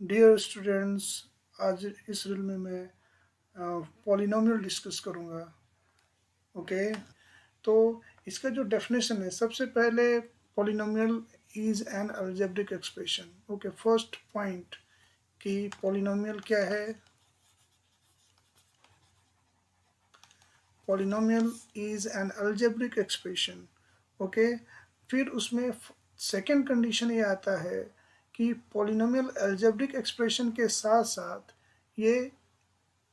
Dear students, आज इस reel में मैं पॉलिनोमियल डिस्कस करूँगा। ओके, तो इसका जो डेफिनेशन है, सबसे पहले polynomial is an algebraic expression. Okay, first point कि पॉलिनोमियल क्या है। Polynomial is an algebraic expression. Okay, फिर उसमें सेकंड कंडीशन ये आता है कि पॉलिनोमियल अलजेब्रिक एक्सप्रेशन के साथ साथ ये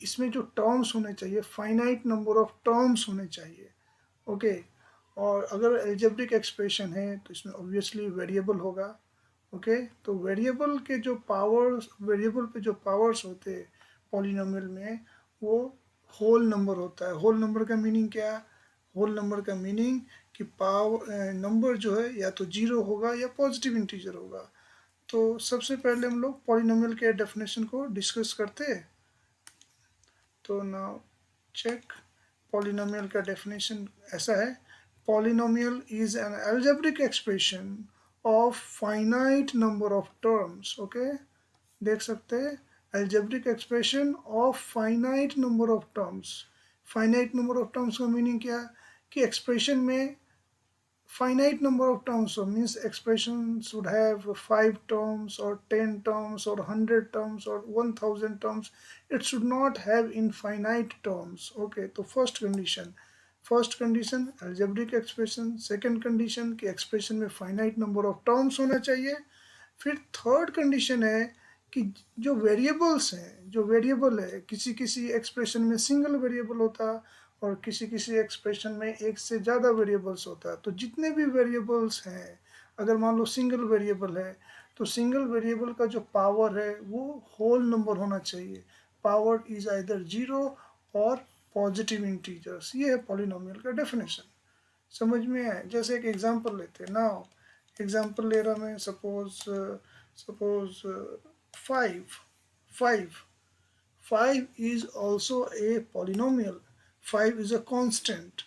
इसमें जो टर्म्स होने चाहिए, फाइनाइट नंबर ऑफ टर्म्स होने चाहिए। ओके, और अगर एल्जेब्रिक एक्सप्रेशन है तो इसमें ऑब्वियसली वेरिएबल होगा। ओके, तो वेरिएबल के जो पावर्स, वेरिएबल पे जो पावर्स होते हैं पॉलिनोमियल में, वो होल नंबर होता है। होल नंबर का मीनिंग क्या है? होल नंबर का मीनिंग कि पावर नंबर जो है या तो जीरो होगा या पॉजिटिव इंटीजर होगा। तो सबसे पहले हम लोग पॉलिनोमियल के डेफिनेशन को डिस्कस करते हैं। तो नाउ चेक, पॉलिनोमियल का डेफिनेशन ऐसा है। Polynomial is an algebraic expression of finite number of terms. Okay, देख सकते हैं, algebraic expression of finite number of terms. Finite number of terms का मीनिंग क्या है कि एक्सप्रेशन में finite number of terms, so means expressions would have 5 terms or 10 terms or 100 terms or 1000 terms. It should not have infinite terms. Okay, तो first condition algebraic expression. Second condition कि expression में finite number of terms होना चाहिए। फिर third condition है कि जो variables हैं, जो वेरिएबल है, किसी किसी एक्सप्रेशन में सिंगल वेरिएबल होता है और किसी किसी एक्सप्रेशन में एक से ज़्यादा वेरिएबल्स होता है। तो जितने भी वेरिएबल्स हैं, अगर मान लो सिंगल वेरिएबल है तो सिंगल वेरिएबल का जो पावर है वो होल नंबर होना चाहिए। पावर इज आइदर जीरो और पॉजिटिव इंटीजर्स। ये है पॉलिनोमियल का डेफिनेशन। समझ में आए? जैसे एक एग्जांपल लेते हैं ना, एग्जांपल ले रहा मैं, suppose suppose 5 5 5 is also a polynomial. 5 is a constant.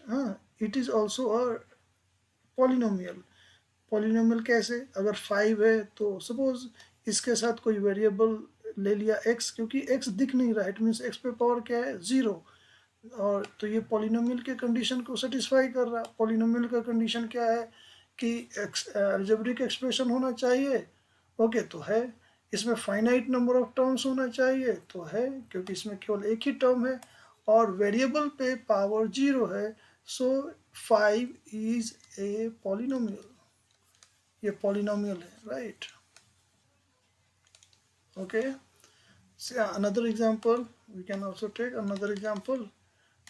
It is also a polynomial. Polynomial कैसे? अगर 5 है तो सपोज इसके साथ कोई वेरिएबल ले लिया x, क्योंकि x दिख नहीं रहा है, इट मीन्स x पे पावर क्या है? जीरो। और तो ये पॉलिनोमियल के कंडीशन को सेटिस्फाई कर रहा। पॉलिनोमियल का कंडीशन क्या है कि अलजेब्रिक एक्सप्रेशन होना चाहिए। ओके, तो है। इसमें फाइनाइट नंबर ऑफ टर्म्स होना चाहिए, तो है, क्योंकि इसमें केवल एक ही टर्म है और वेरिएबल पे पावर जीरो है। सो 5 इज ए पॉलिनोमियल। ये पॉलिनोमियल है, right? Okay, another example, we can also take another example,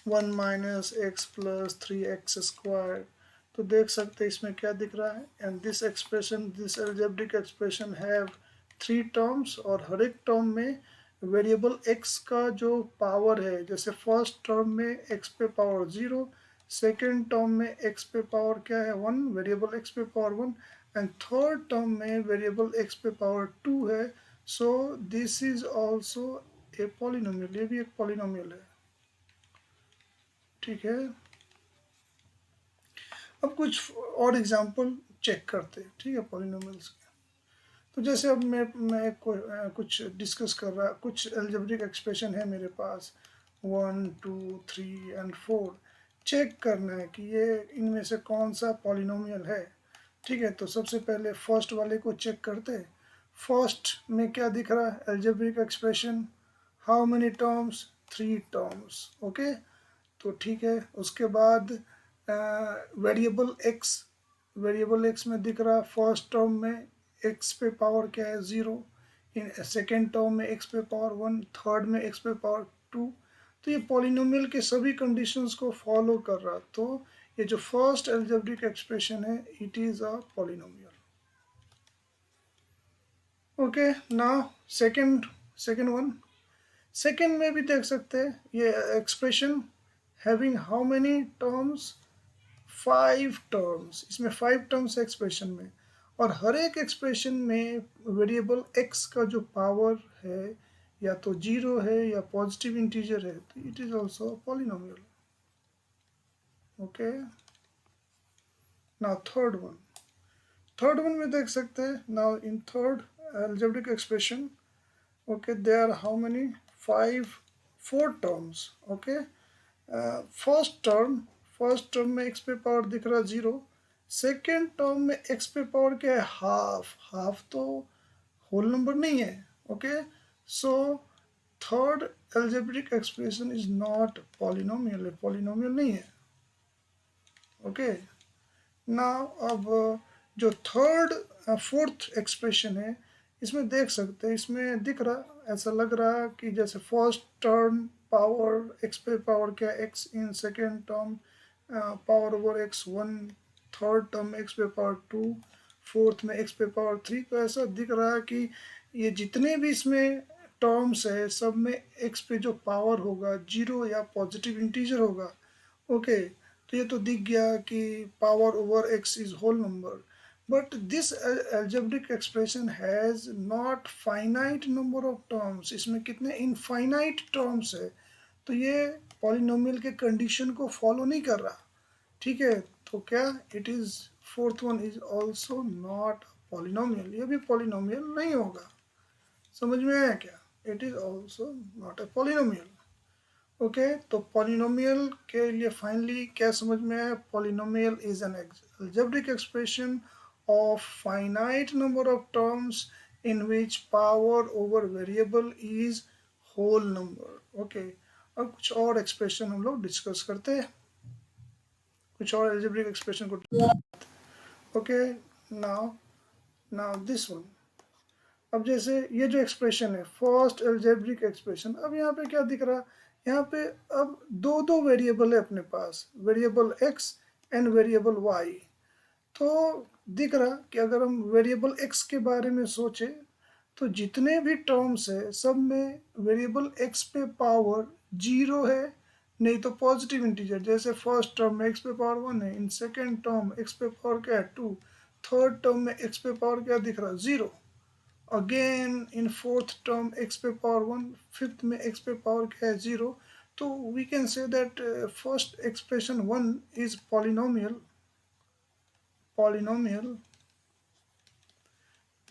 1 minus x plus 3x square। तो देख सकते हैं इसमें क्या दिख रहा है, and this expression, this algebraic expression have 3 terms, और हर एक टर्म में वेरिएबल x का जो पावर है, जैसे फर्स्ट टर्म में x पे पावर 0, सेकेंड टर्म में x पे पावर क्या है? 1, वेरिएबल x पे पावर 1, एंड थर्ड टर्म में वेरिएबल x पे पावर 2 है। So this is also a polynomial. ये भी एक पॉलिनोमियल है, ठीक है। अब कुछ और एग्जांपल चेक करते हैं, ठीक है, पॉलिनोमियल्स के। तो जैसे अब मैं कुछ डिस्कस कर रहा, कुछ अलजेब्रिक एक्सप्रेशन है मेरे पास, 1 2 3 एंड 4। चेक करना है कि ये इनमें से कौन सा पॉलिनोमियल है, ठीक है। तो सबसे पहले फर्स्ट वाले को चेक करते हैं। फर्स्ट में क्या दिख रहा है? Algebraic expression, how many terms? 3 terms. Okay, तो ठीक है। उसके बाद वेरिएबल एक्स, वेरिएबल एक्स में दिख रहा है फर्स्ट टर्म में एक्स पे पावर क्या है? ज़ीरो। इन सेकेंड टर्म में एक्स पे पावर 1, थर्ड में एक्स पे पावर 2। तो ये पॉलिनोमियल के सभी कंडीशंस को फॉलो कर रहा। तो ये जो फर्स्ट एल्जेब्रिक एक्सप्रेशन है, it is a polynomial. Okay, now second, second one. Second में भी देख सकते हैं ये expression having how many terms? 5 terms. इसमें 5 टर्म्स एक्सप्रेशन में, और हर एक एक्सप्रेशन में वेरिएबल x का जो पावर है या तो जीरो है या पॉजिटिव इंटीजर है, तो it is also polynomial. Okay, now third one. Third one में देख सकते हैं, now in third algebraic expression, Okay, there are how many? Four terms. Okay, first term में एक्स पे पावर दिख रहा है 0। सेकेंड टर्म में एक्स पे पावर क्या है? हाफ। हाफ तो होल नंबर नहीं है। Okay, so third algebraic expression is not polynomial, है पॉलिनोमियल नहीं है। ओके, नाउ अब जो थर्ड फोर्थ एक्सप्रेशन है, इसमें देख सकते हैं, इसमें दिख रहा, ऐसा लग रहा कि जैसे फर्स्ट टर्म पावर एक्स पे पावर क्या x in, second term power over x one, third term x पे पावर टू, फोर्थ में एक्स पे पावर थ्री। तो ऐसा दिख रहा है कि ये जितने भी इसमें टर्म्स है सब में एक्स पे जो पावर होगा जीरो या पॉजिटिव इंटीजर होगा। ओके, तो ये तो दिख गया कि power over x is whole number, but this algebraic expression has not finite number of terms. इसमें कितने इनफाइनाइट टर्म्स है, तो ये पॉलिनोमियल के कंडीशन को फॉलो नहीं कर रहा। ठीक है, तो क्या it is fourth one is also not polynomial, ये भी पॉलिनोमियल नहीं होगा। समझ में आया क्या? It is also not a polynomial. Okay, तो पॉलिनोमियल के लिए फाइनली क्या समझ में आया? Polynomial is an algebraic expression of finite number of terms in which power over variable is whole number. Okay, अब कुछ और एक्सप्रेशन हम लोग डिस्कस करते हैं, कुछ और algebraic एक्सप्रेशन को। Okay, now now this one. अब जैसे ये जो एक्सप्रेशन है फर्स्ट एल्जेब्रिक एक्सप्रेशन, अब यहाँ पे क्या दिख रहा? यहाँ पे अब दो दो वेरिएबल है अपने पास, variable x and variable y. तो दिख रहा कि अगर हम वेरिएबल एक्स के बारे में सोचे तो जितने भी टर्म्स है सब में वेरिएबल एक्स पे पावर जीरो है, नहीं तो पॉजिटिव इंटीजर। जैसे फर्स्ट टर्म में एक्स पे पावर वन है, इन सेकेंड टर्म एक्स पे पावर क्या है? टू, थर्ड टर्म में एक्स पे पावर क्या दिख रहा? Zero. Again in fourth term x पे पावर वन, फिफ्थ में एक्स पे पावर क्या है? जीरो। तो we can say that first expression one is polynomial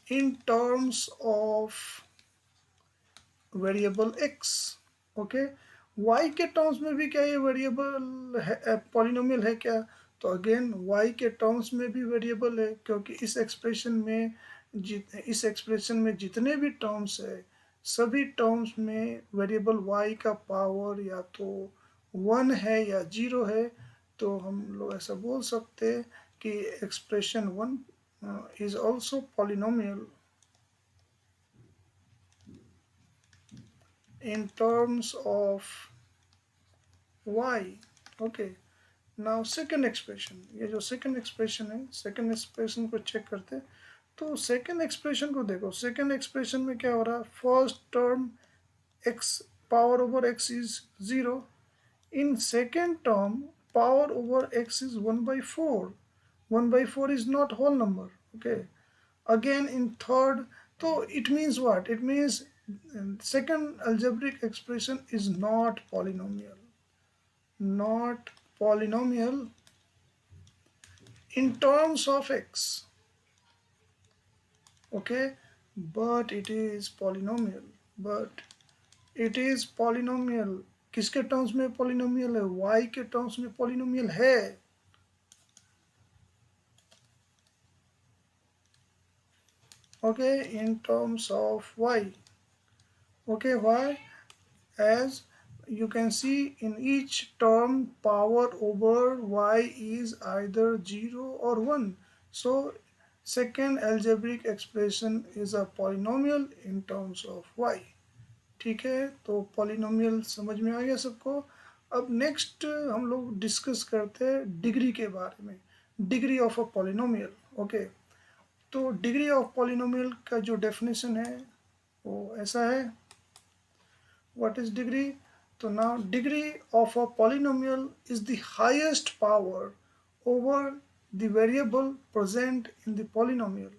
in terms of variable x। Okay, y के टर्म्स में भी क्या ये वेरिएबल है, पॉलिनोमियल है क्या? तो अगेन y के टर्म्स में भी वेरिएबल है, क्योंकि इस एक्सप्रेशन में जितने भी टर्म्स है सभी टर्म्स में वेरिएबल y का पावर या तो वन है या जीरो है। तो हम लोग ऐसा बोल सकते हैं कि expression one is also polynomial in terms of y। Okay, now second expression, ये जो सेकेंड एक्सप्रेशन है, सेकेंड एक्सप्रेशन को चेक करते हैं। तो सेकेंड एक्सप्रेशन को देखो, सेकेंड एक्सप्रेशन में क्या हो रहा है? First term x power over x is zero, in second term power over x is one by four. One by four is not whole number. Okay, again in third, so it means what? It means second algebraic expression is not polynomial, not polynomial in terms of x। Okay, but it is polynomial, but it is polynomial। किसके terms में polynomial है? y के terms में polynomial है। Okay, in terms of y। Okay, why? As you can see in each term power over y is either 0 or 1, so second algebraic expression is a polynomial in terms of y। ठीक है, तो polynomial समझ में आ गया सबको। अब next हम लोग डिस्कस करते हैं डिग्री के बारे में, degree of a polynomial. Okay, तो डिग्री ऑफ पॉलिनोमियल का जो डेफिनेशन है वो ऐसा है। What is degree? So now degree of a polynomial is the highest power over the variable present in the polynomial।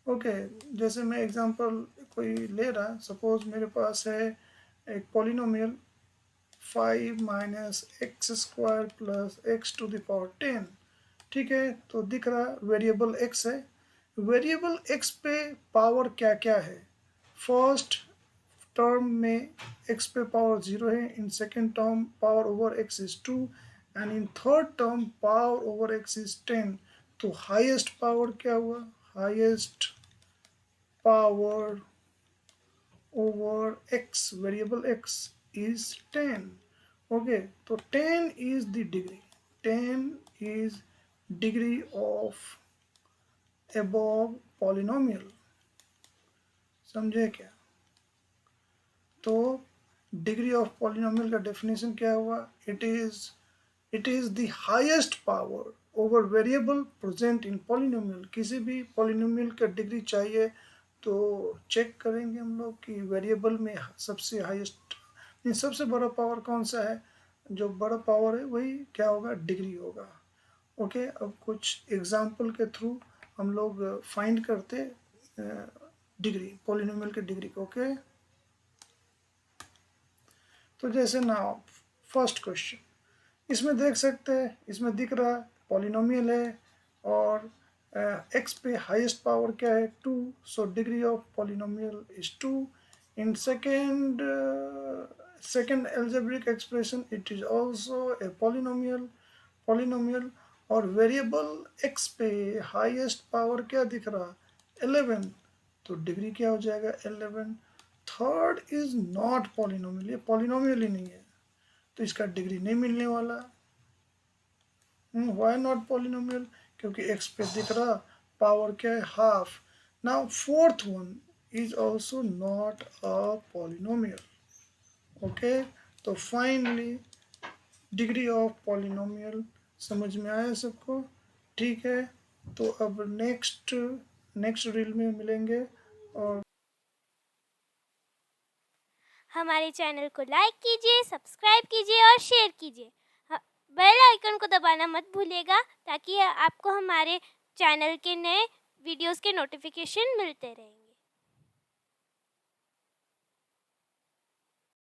Okay, जैसे मैं एग्जांपल कोई ले रहा, सपोज मेरे पास है एक polynomial 5 minus x square plus x to the power 10। ठीक है, तो दिख रहा वेरिएबल एक्स है। वेरिएबल एक्स पे पावर क्या क्या है? फर्स्ट टर्म में x पे पावर 0 है, in second term power over x is 2 and in third term power over x is 10। तो हाईएस्ट पावर क्या हुआ? Highest power over x, variable x is 10. Okay, so 10 is the degree. 10 is degree of above polynomial. समझे क्या? तो degree of polynomial का definition क्या हुआ? It is the highest power over variable present in polynomial. किसी भी polynomial का degree चाहिए तो चेक करेंगे हम लोग कि वेरिएबल में सबसे हाईएस्ट, सबसे बड़ा पावर कौन सा है? जो बड़ा पावर है वही क्या होगा? डिग्री होगा। ओके, अब कुछ एग्जाम्पल के थ्रू हम लोग फाइंड करते डिग्री, पॉलिनोमियल के डिग्री को। ओके, तो जैसे ना फर्स्ट क्वेश्चन, इसमें देख सकते हैं, इसमें दिख रहा है पॉलिनोमियल है और x पे हाईएस्ट पावर क्या है? 2, so degree of polynomial is 2। In second algebraic expression it is also a polynomial और वेरिएबल x पे हाईएस्ट पावर क्या दिख रहा? 11, तो डिग्री क्या हो जाएगा? 11। थर्ड इज नॉट पॉलिनोमियल, ये पॉलिनोमियल ही नहीं है तो इसका डिग्री नहीं मिलने वाला। Why not polynomial? क्योंकि x पे दिख रहा पावर क्या है? Half. Now fourth one is also not a polynomial. Okay, तो फाइनली डिग्री ऑफ पॉलिनोमियल समझ में आया सबको? ठीक है, तो अब नेक्स्ट रील में मिलेंगे। और हमारे चैनल को लाइक कीजिए, सब्सक्राइब कीजिए और शेयर कीजिए। बेल आइकन को दबाना मत भूलिएगा ताकि आपको हमारे चैनल के नए वीडियोस के नोटिफिकेशन मिलते रहेंगे।